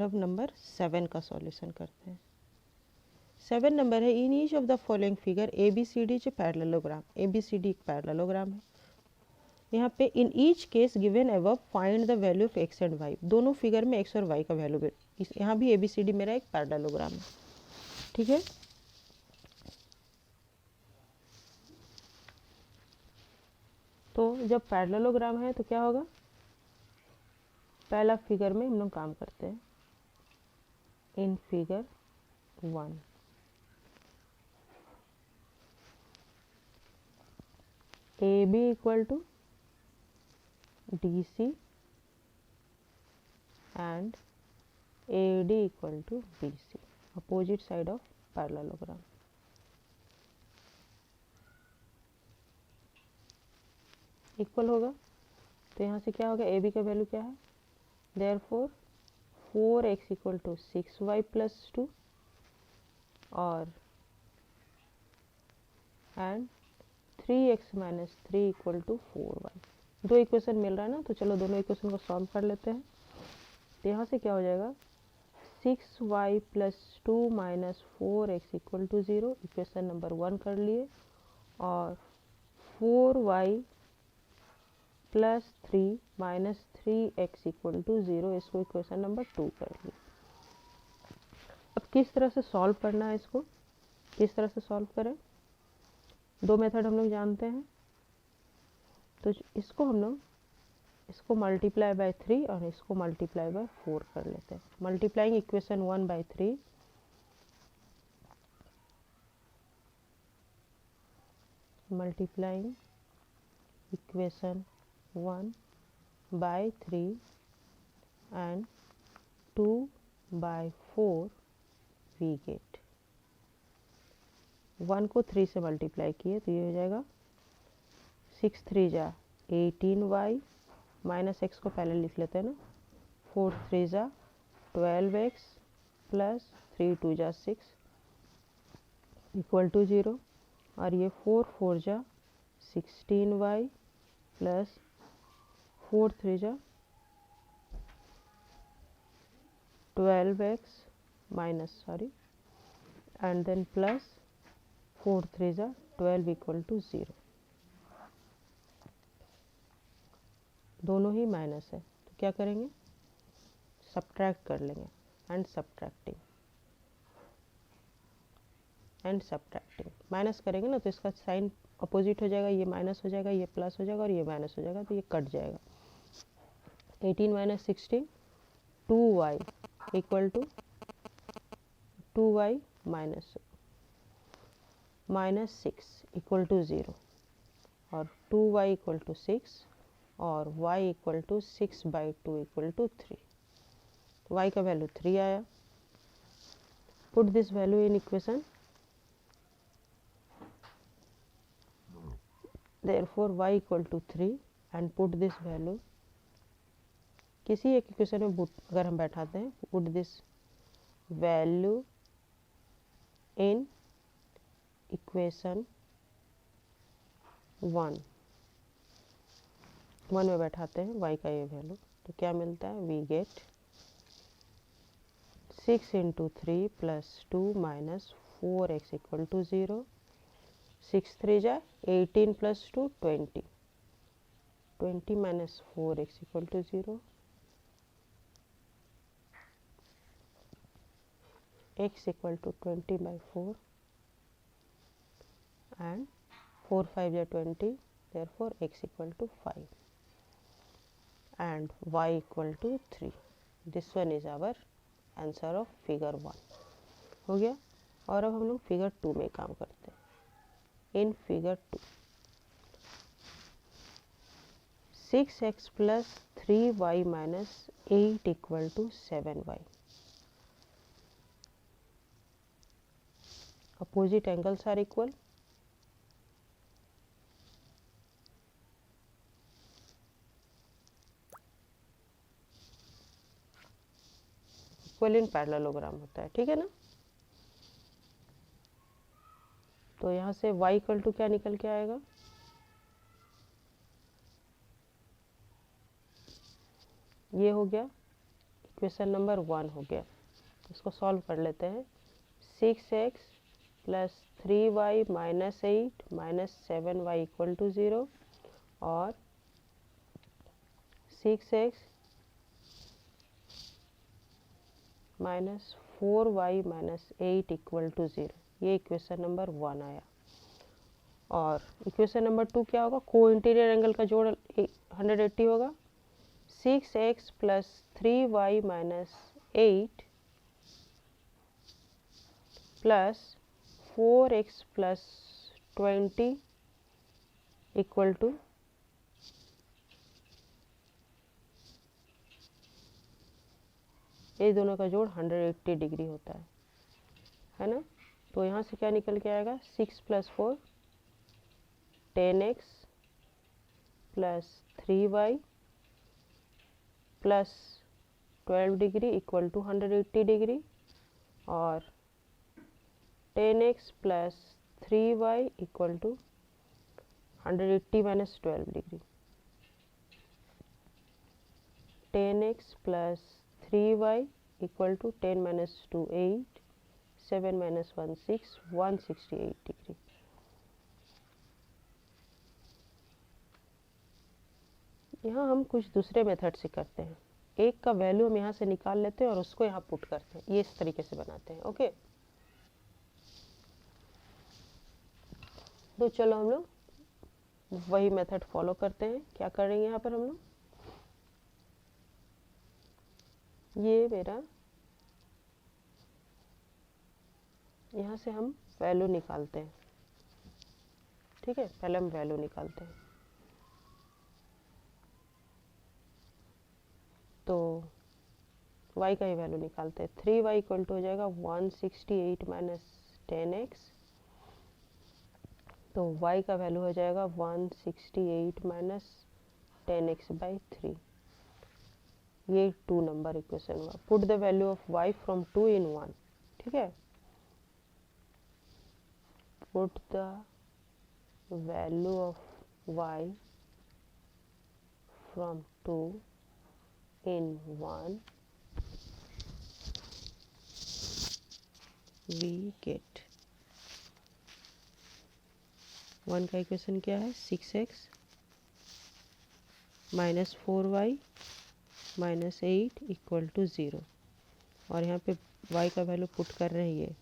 अब नंबर 7 का सॉल्यूशन करते हैं। 7 नंबर है, in each of the following figure A B C D parallelogram. A B C D एक पैरेललोग्राम है। यहाँ पे in each case given above find the value of x and y. दोनों figure में x और y का value, यहाँ भी ए बी सी डी मेरा एक पैरेललोग्राम है। ठीक है, तो जब पैरेललोग्राम है तो क्या होगा, पहला फिगर में हम लोग काम करते हैं। In figure 1 A B equal to D C and A D equal to B C, opposite side of parallelogram. Equal होगा तो यहाँ से क्या होगा, ए बी का वैल्यू क्या है, therefore 4x equal to 6y plus 2 और and 3x minus 3 equal to 4y। दो इक्वेशन मिल रहा है ना, तो चलो दोनों इक्वेशन को सॉल्व कर लेते हैं। तो यहाँ से क्या हो जाएगा, 6y plus 2 minus 4x equal to 0, equation number 1 कर लिए, और 4y plus 3 minus 3x equal to 0, इसको इक्वेशन नंबर 2 कर लिए। अब किस तरह से सॉल्व करना है, इसको किस तरह से सॉल्व करें, दो मेथड हम लोग जानते हैं। तो इसको हम लोग इसको मल्टीप्लाई बाय 3 और इसको मल्टीप्लाई बाय 4 कर लेते हैं। Multiplying equation 1 by 3, multiplying equation 1 by 3 and 2 by 4 we get 1 को 3 से मल्टीप्लाई किए तो ये हो जाएगा 6 3 जा 18y, माइनस एक्स को पहले लिख लेते हैं ना, 4 3 जा 12x प्लस 3 2 जा 6 इक्वल टू 0, और ये 4 4 जा 16y प्लस 4 3 जा 12x minus and then plus 4 3 जा 12 इक्वल टू 0। दोनों ही माइनस है तो क्या करेंगे, सब्ट्रैक्ट कर लेंगे। एंड सब्ट्रैक्टिंग माइनस करेंगे ना तो इसका साइन अपोजिट हो जाएगा, ये माइनस हो जाएगा, ये प्लस हो जाएगा और ये माइनस हो जाएगा, तो ये कट जाएगा। 18 minus 16 2y equal to 2y minus 6 equal to 0, और 2y इक्वल टू 6 और y equal to 6 by 2 equal to 3। y का वैल्यू 3 आया। Put this value in equation, therefore y equal to 3 and put this value, किसी एक equation में अगर हम बैठाते हैं, put this value in equation 1 में बैठाते हैं y का ये वैल्यू, तो क्या मिलता है, we get 6 into 3 plus 2 minus 4x equal to 0, 6 3 जा 18 plus 2 20, 20 minus 4x equal to 0, x equal to 20 by 4 and 4 5 are 20, therefore x equal to 5 and y equal to 3. This one is our answer of figure 1. हो गया। और अब हम लोग figure 2 में काम करते हैं। In figure 2 6x plus 3y minus 8 equal to 7y। Opposite angles are equal, equal in parallelogram होता है, ठीक है ना। तो यहाँ से y इक्वल टू क्या निकल के आएगा, ये हो गया इक्वेशन नंबर 1 हो गया। इसको सॉल्व कर लेते हैं। 6x plus 3y minus 8 minus 7y equal to 0 और 6x minus 4y minus 8 equal to 0। ये इक्वेशन नंबर 1 आया। और इक्वेशन नंबर 2 क्या होगा? को इंटीरियर एंगल का जोड़ 180 होगा। 6x plus 3y minus 8 plus 4x plus 20 equal to ये दोनों का जोड़ 180 डिग्री होता है ना। तो यहाँ से क्या निकल के आएगा? 6 plus 4 10x plus 3y plus 12 degree equal to 180 degree और 10x plus 3y equal to 180 minus 12 degree. 10x plus 3y equal to 10 minus 2 8 7 minus 1 6 168 degree. यहाँ हम कुछ दूसरे मेथड से करते हैं। एक का वैल्यू हम यहाँ से निकाल लेते हैं और उसको यहाँ पुट करते हैं। ये इस तरीके से बनाते हैं। ओके, तो चलो हम लोग वही मेथड फॉलो करते हैं। क्या करेंगे यहाँ पर हम लोग? ये मेरा यहाँ से हम वैल्यू निकालते हैं। ठीक है, पहले हम वैल्यू निकालते हैं। तो y का ही वैल्यू निकालते हैं। 3y इक्वल टू हो जाएगा 168 माइनस 10x। तो y का वैल्यू हो जाएगा 168 माइनस 10x बाई 3। ये 2 नंबर इक्वेशन हुआ। Put the value of y from 2 in 1। ठीक है, put the value of y from 2 in 1 we get 1 का इक्वेशन क्या है? 6x minus 4y minus 8 equal to 0 और यहाँ पे y का वैल्यू पुट कर रहे हैं।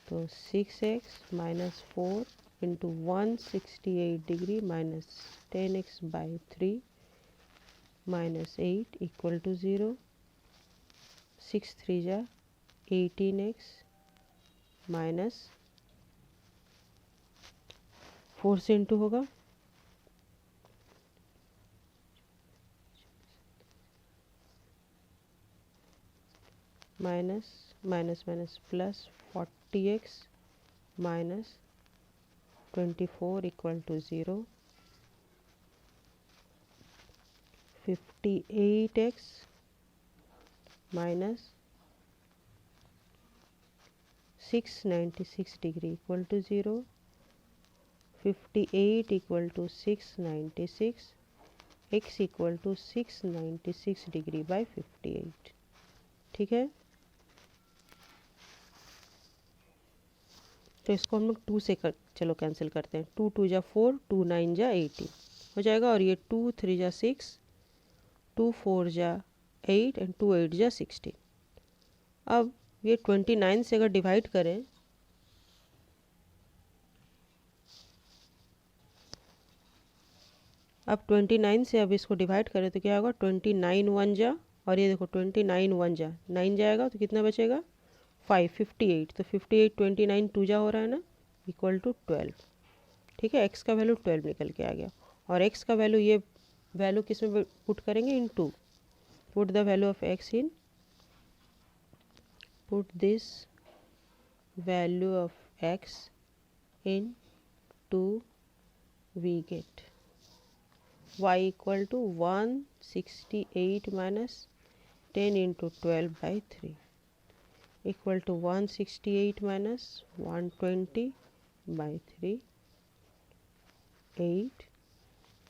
तो 6x minus 4 into 168 degree minus 10x by 3 minus 8 equal to 0। 6 3 जा 18x माइनस 4 से इंटू होगा minus minus minus plus 40x minus 24 equal to 0। 58x minus 696 degree equal to 0। 58 equal to 696 x equal to 696 degree by 58। ठीक है, तो इसको हम लोग 2 से चलो कैंसिल करते हैं। 2 2 जा 4 2 9 जा 18 हो जाएगा और ये 2 3 जा 6 2 4 जा 8 एंड 2 8 जा 16। अब ये 29 से अगर डिवाइड करें अब 29 से अब इसको डिवाइड करें तो क्या होगा? 29 1 जा और ये देखो 29 1 जा 9 जाएगा तो कितना बचेगा? 5 58। तो 58 29 2 जा हो रहा है ना इक्वल टू 12। ठीक है, x का वैल्यू 12 निकल के आ गया और x का वैल्यू ये वैल्यू किस में पुट करेंगे? In 2। Put the value of x in put this value of x in 2 we get y equal to 168 minus 10 into 12 by 3 equal to 168 minus 120 by 3 8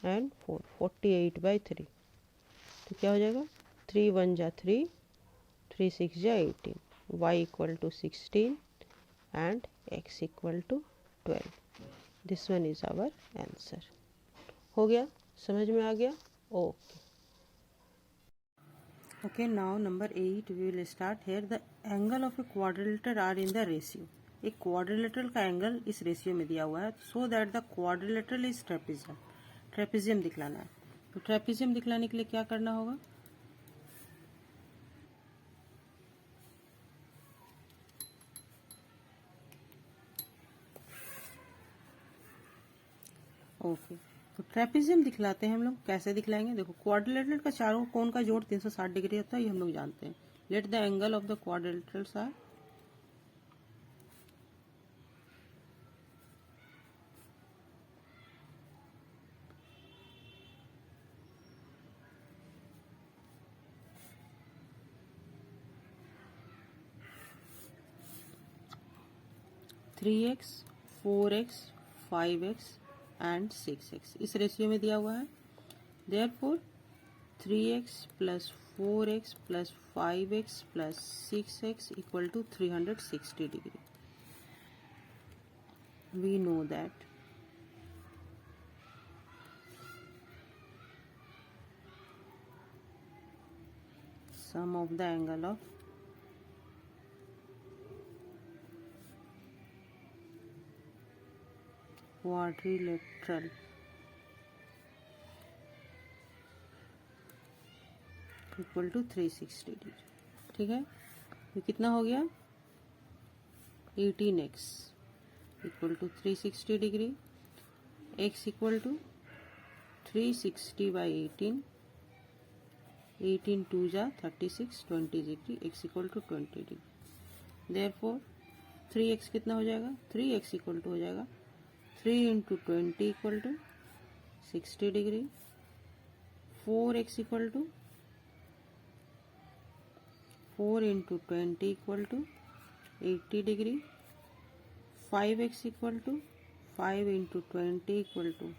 and 4 48 by 3। तो क्या हो जाएगा? 3 1 जा 3 3 6 जा 18, y equal to 16 and x equal to 12. This one is our answer. हो गया, समझ में आ गया? Okay. Okay, now number 8 we will start here. The angle of a quadrilateral are in the ratio. एक quadrilateral का एंगल इस ratio में दिया हुआ है, so that the quadrilateral is trapezium. Trapezium दिखलाना है. तो ट्रेपेजियम दिखलाने के लिए क्या करना होगा? ओके, तो ट्रेपेजियम दिखलाते हैं हम लोग. कैसे दिखलाएंगे? देखो, क्वाड्रिलेटरल का चारों कोण का जोड़ 360 डिग्री होता है, ये हम लोग जानते हैं. Let the angle of the quadrilaterals are three x, 4x, 5x and 6x. इस रेशियो में दिया हुआ है. Therefore 3x plus 4x plus 5x plus 6x equal to 360 degree. We know that sum of the angle of quadrilateral equal to 360 degree. ठीक है, तो कितना हो गया? 18x equal to 360 degree. x equal to 360 by 18, 18 2 जा 36, 20 degree. x equal to 20 degree. Therefore 3x कितना हो जाएगा? 3x इक्वल टू हो जाएगा 3 into 20 equal to 60 degree. 4x equal to 4 into 20 equal to 80 degree. 5x equal to 5 into 20 equal to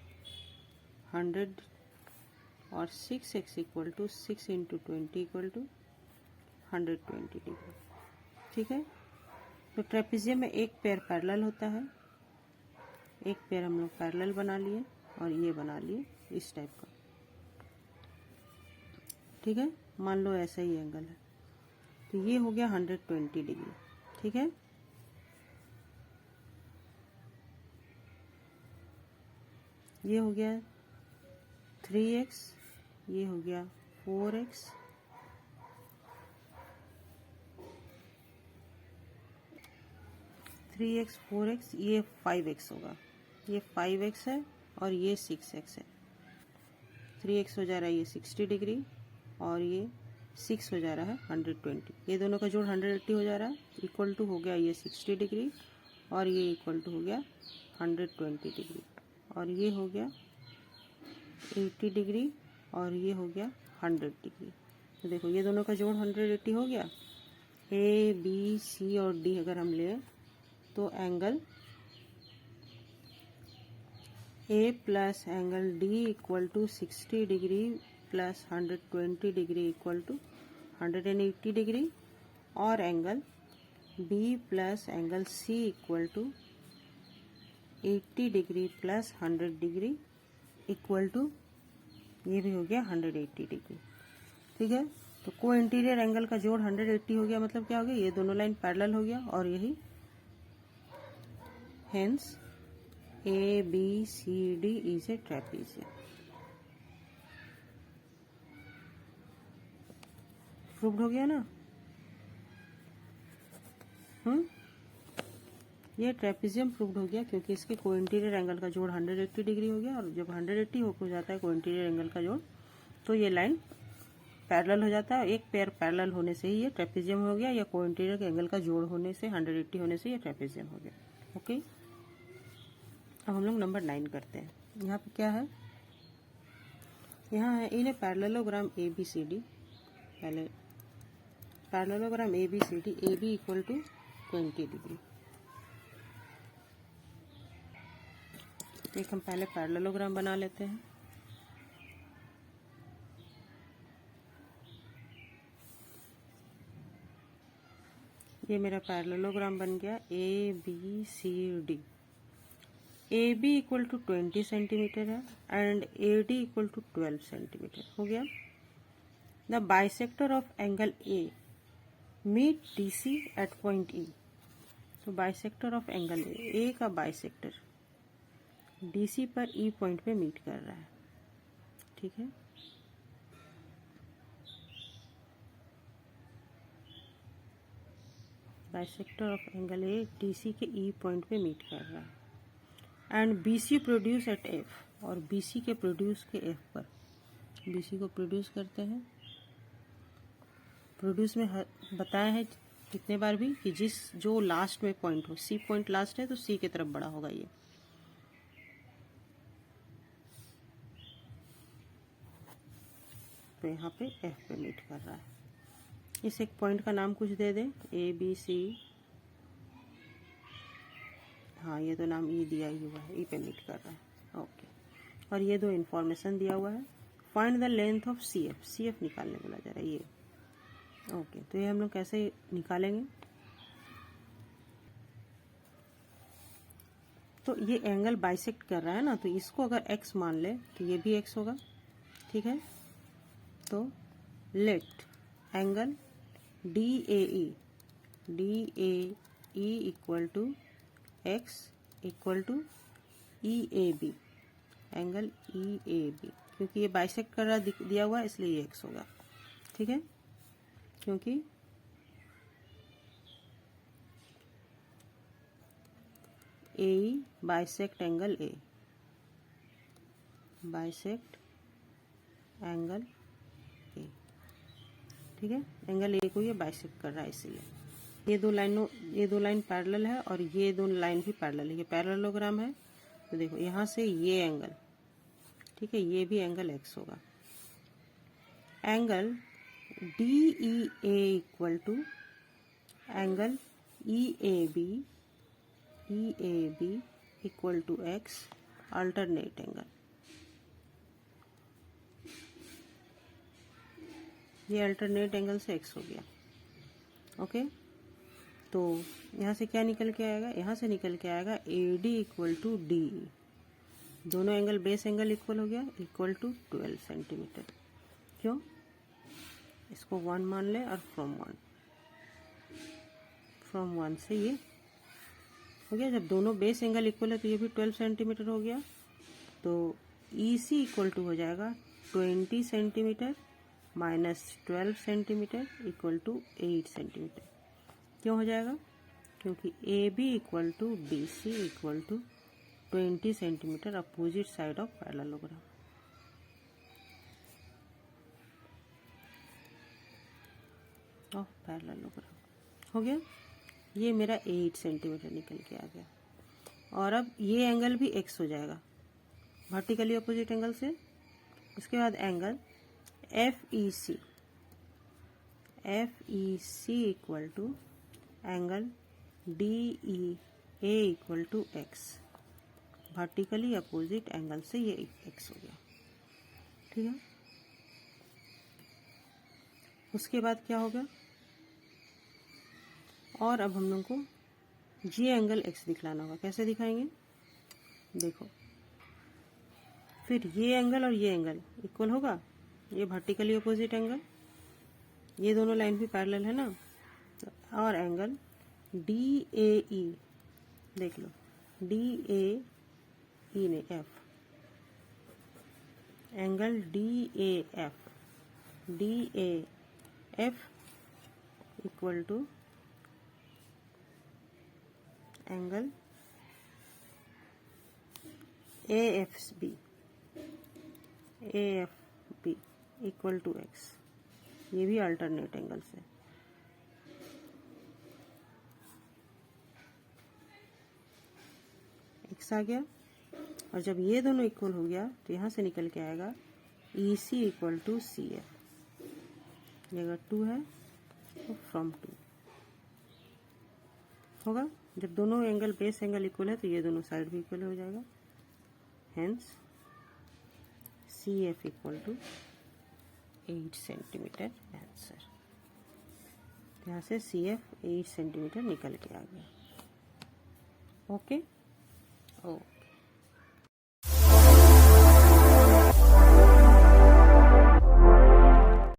100 और 6x equal to 6 into 20 equal to 120 degree. ठीक है, तो trapezium में एक पेयर पैरेलल होता है. एक पेयर हम लोग पैरेलल बना लिए और ये बना लिए इस टाइप का. ठीक है, मान लो ऐसा ही एंगल है, तो ये हो गया 120 डिग्री. ठीक है, ये हो गया 3x, ये हो गया 4x, थ्री एक्स 4x, ये 5x होगा. ये 5x है और ये 6x है. 3x हो जा रहा है ये 60 डिग्री और ये 6 हो जा रहा है 120. ये दोनों का जोड़ 180 हो जा रहा है. इक्वल टू हो गया ये 60 डिग्री और ये इक्वल टू हो गया 120 डिग्री और ये हो गया 80 डिग्री और ये हो गया 100 डिग्री. तो देखो, ये दोनों का जोड़ 180 हो गया. ए बी सी और डी अगर हम ले तो angle A plus angle D equal to 60 degree plus 120 degree equal to 180 degree और angle B plus angle C equal to 80 degree plus 100 degree equal to ये भी हो गया 180 डिग्री. ठीक है, तो को इंटीरियर एंगल का जोड़ 180 हो गया. मतलब क्या हो गया? ये दोनों लाइन पैरेलल हो गया और यही hence A B C D is a trapezium. Proved हो गया ना? ये ट्रेपेजियम प्रूव्ड हो गया क्योंकि इसके को इंटीरियर एंगल का जोड़ 180 डिग्री हो गया और जब 180 हो जाता है को इंटीरियर एंगल का जोड़ तो ये लाइन पैरेलल हो जाता है. एक पेयर पैरेलल होने से ही ये ट्रेपेजियम हो गया या को इंटीरियर एंगल का जोड़ होने से 180 होने से ये ट्रेपेजियम हो गया. ओके, अब हम लोग नंबर 9 करते हैं. यहाँ पे क्या है? यहाँ है in a parallelogram A B C D. पहले parallelogram A B C D, A B equal to 20 degree. एक हम पहले पैरेललोग्राम बना लेते हैं. ये मेरा पैरेललोग्राम बन गया ABCD। AB equal to 20 centimetre है and AD equal to 12 centimetre हो गया। The bisector of angle A meet DC at point E। तो बाइसेक्टर ऑफ एंगल A का बाइसेक्टर DC पर E पॉइंट पे मीट कर रहा है, ठीक है। Bisector of angle A DC के E पॉइंट पे मीट कर रहा है and BC produce at F, और BC के प्रोड्यूस के F पर, BC को प्रोड्यूस करते हैं। प्रोड्यूस में बताया है कितने बार भी कि जो लास्ट में पॉइंट हो, C पॉइंट लास्ट है तो C की तरफ बड़ा होगा ये। तो यहाँ पे F पे मीट कर रहा है। इस एक पॉइंट का नाम कुछ दे दें, ABC। हाँ, ये तो नाम E दिया ही हुआ है, E पे मीट कर रहा है, ओके। और ये दो इन्फॉर्मेशन दिया हुआ है। Find the length of CF, CF निकालने बोला जा रहा है ये, ओके। तो ये हम लोग कैसे निकालेंगे? तो ये एंगल बाइसेक्ट कर रहा है ना, तो इसको अगर x मान ले तो ये भी x होगा, ठीक है। तो let angle DAE equal to x equal to EAB, angle EAB, क्योंकि ये बाइसेक्ट कर रहा दिया हुआ है इसलिए ये x होगा, ठीक है। क्योंकि AE bisect angle A, bisect angle A, ठीक है। एंगल A को ये बाइसेक्ट कर रहा है इसीलिए। ये दो लाइन पैरेलल है और ये दो लाइन भी पैरेलल है, ये पैरेललोग्राम है। तो देखो यहाँ से ये एंगल, ठीक है, ये भी एंगल x होगा। Angle DEA equal to angle EAB equal to x, alternate angle. ये अल्टरनेट एंगल से x हो गया, ओके। तो यहाँ से क्या निकल के आएगा? यहाँ से निकल के आएगा AD इक्वल टू DE। दोनों एंगल बेस एंगल इक्वल हो गया, इक्वल टू 12 सेंटीमीटर। क्यों? इसको 1 मान ले और फ्रॉम 1 से ये हो गया। जब दोनों बेस एंगल इक्वल है तो ये भी 12 सेंटीमीटर हो गया। तो EC इक्वल टू हो जाएगा 20 centimetre minus 12 centimetre equal to 8 centimetre. क्यों हो जाएगा? क्योंकि AB equal to BC equal to 20 centimetre opposite side of parallelogram. हो गया। ये मेरा 8 सेंटीमीटर निकल के आ गया। और अब ये एंगल भी x हो जाएगा वर्टिकली अपोजिट एंगल से। उसके बाद angle FEC equal to angle DEA equal to x, vertically opposite angle से ये x हो गया, ठीक है। उसके बाद क्या होगा? और अब हम लोग को G एंगल x दिखलाना होगा। कैसे दिखाएंगे? देखो, फिर ये एंगल और ये एंगल इक्वल होगा, ये वर्टिकली अपोजिट एंगल, ये दोनों लाइन भी पैरेलल है ना। और एंगल DAE देख लो, DAE ने F, angle DAF equal to angle AFB equal to x, ये भी अल्टरनेट एंगल से। x आ गया। और जब ये दोनों इक्वल हो गया तो यहाँ से निकल के आएगा EC इक्वल टू CF। ये अगर 2 है तो फ्रॉम 2 होगा। जब दोनों एंगल बेस एंगल इक्वल है तो ये दोनों साइड भी इक्वल हो जाएगा। Hence CF equal to 8 centimetre answer. यहाँ से CF 8 सेंटीमीटर निकल के आ गया। ओके। ओ